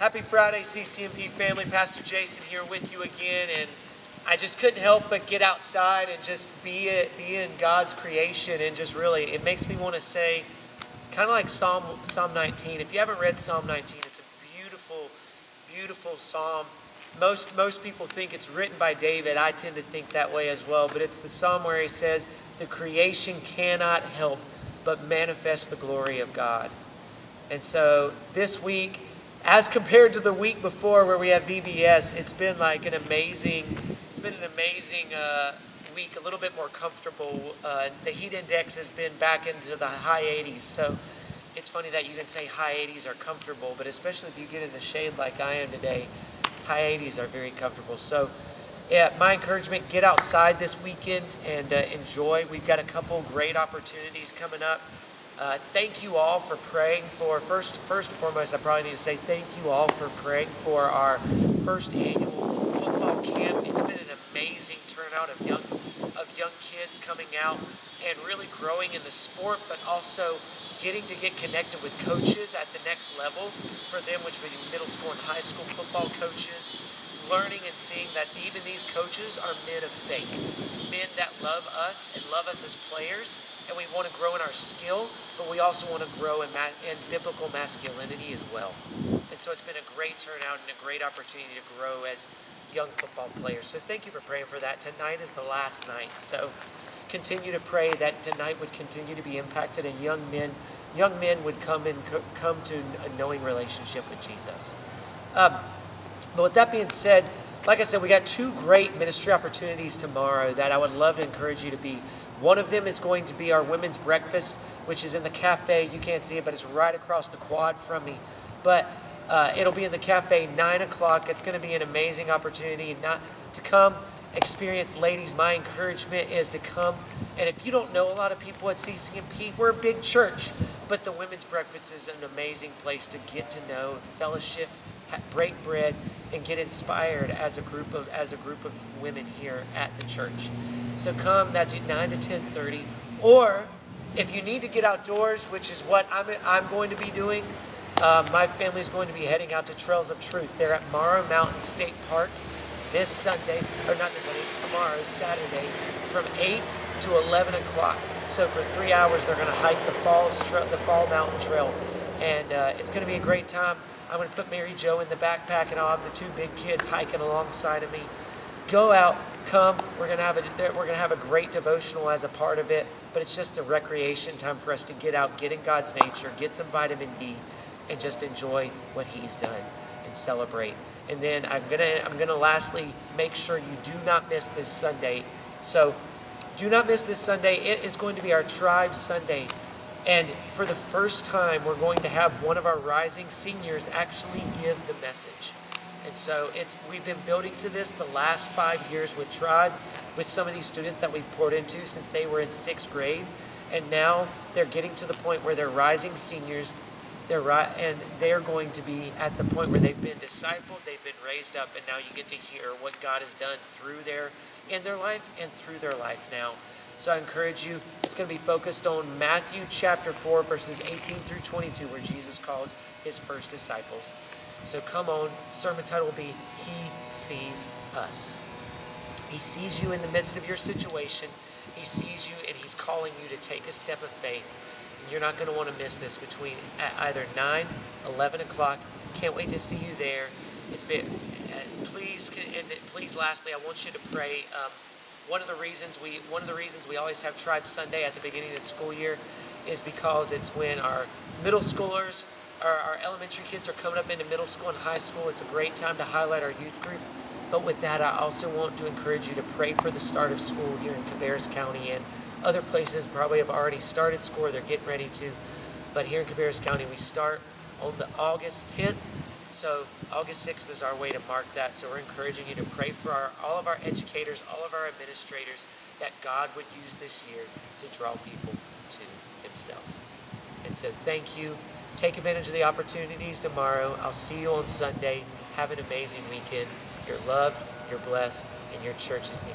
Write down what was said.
Happy Friday, CCMP family. Pastor Jason here with you again, and I just couldn't help but get outside and just be in God's creation, and just really, it makes me want to say, kind of like Psalm 19. If you haven't read Psalm 19, it's a beautiful, beautiful psalm. Most people think it's written by David. I tend to think that way as well, but it's the psalm where he says, the creation cannot help but manifest the glory of God. And so this week, as compared to the week before where we have VBS, it's been an amazing week, a little bit more comfortable. The heat index has been back into the high 80s. So it's funny that you can say high 80s are comfortable, but especially if you get in the shade like I am today, high 80s are very comfortable. So yeah, my encouragement, get outside this weekend and enjoy. We've got a couple great opportunities coming up. Thank you all for praying for, first and foremost, I probably need to say thank you all for praying for our first annual football camp. It's been an amazing turnout of young kids coming out and really growing in the sport, but also getting to get connected with coaches at the next level for them, which would be middle school and high school football coaches. Learning and seeing that even these coaches are men of faith, men that love us and love us as players, and we want to grow in our skill, but we also want to grow in biblical masculinity as well. And so it's been a great turnout and a great opportunity to grow as young football players. So thank you for praying for that. Tonight is the last night, so continue to pray that tonight would continue to be impacted, and young men would come to a knowing relationship with Jesus. But with that being said, like I said, we got two great ministry opportunities tomorrow that I would love to encourage you to be. One of them is going to be our women's breakfast, which is in the cafe. You can't see it, but it's right across the quad from me. But it'll be in the cafe, 9 o'clock. It's going to be an amazing opportunity to come experience. Ladies, my encouragement is to come. And if you don't know a lot of people at CCMP, we're a big church. But the women's breakfast is an amazing place to get to know, fellowship, break bread, and get inspired as a group of women here at the church. So come, that's at 9 to 10:30. Or if you need to get outdoors, which is what I'm going to be doing, my family is going to be heading out to Trails of Truth. They're at Morrow Mountain State Park this Sunday, or not this Sunday, tomorrow, Saturday, from 8 to 11 o'clock. So for 3 hours, they're going to hike the Fall Mountain Trail, and it's going to be a great time. I'm going to put Mary Jo in the backpack, and I'll have the two big kids hiking alongside of me. Go out, come. We're going to have a great devotional as a part of it, but it's just a recreation time for us to get out, get in God's nature, get some vitamin D, and just enjoy what He's done and celebrate. And then I'm gonna lastly make sure you do not miss this Sunday. So do not miss this Sunday. It is going to be our Tribe Sunday. And for the first time, we're going to have one of our rising seniors actually give the message. And so we've been building to this the last 5 years with Tribe, with some of these students that we've poured into since they were in 6th grade. And now they're getting to the point where they're rising seniors. And they're going to be at the point where they've been discipled, they've been raised up, and now you get to hear what God has done in their life and through their life now. So I encourage you, it's going to be focused on Matthew chapter 4, verses 18 through 22, where Jesus calls his first disciples. So come on, sermon title will be, He Sees Us. He sees you in the midst of your situation. He sees you, and He's calling you to take a step of faith. And you're not going to want to miss this between either 9, 11 o'clock. Can't wait to see you there. Please, lastly, I want you to pray. One of the reasons we always have Tribe Sunday at the beginning of the school year is because it's when our middle schoolers, our elementary kids are coming up into middle school and high school. It's a great time to highlight our youth group. But with that, I also want to encourage you to pray for the start of school here in Cabarrus County, and other places probably have already started school or they're getting ready to. But here in Cabarrus County, we start on the August 10th. So August 6th is our way to mark that. So we're encouraging you to pray for all of our educators, all of our administrators, that God would use this year to draw people to Himself. And so thank you. Take advantage of the opportunities tomorrow. I'll see you on Sunday. Have an amazing weekend. You're loved, you're blessed, and your church is the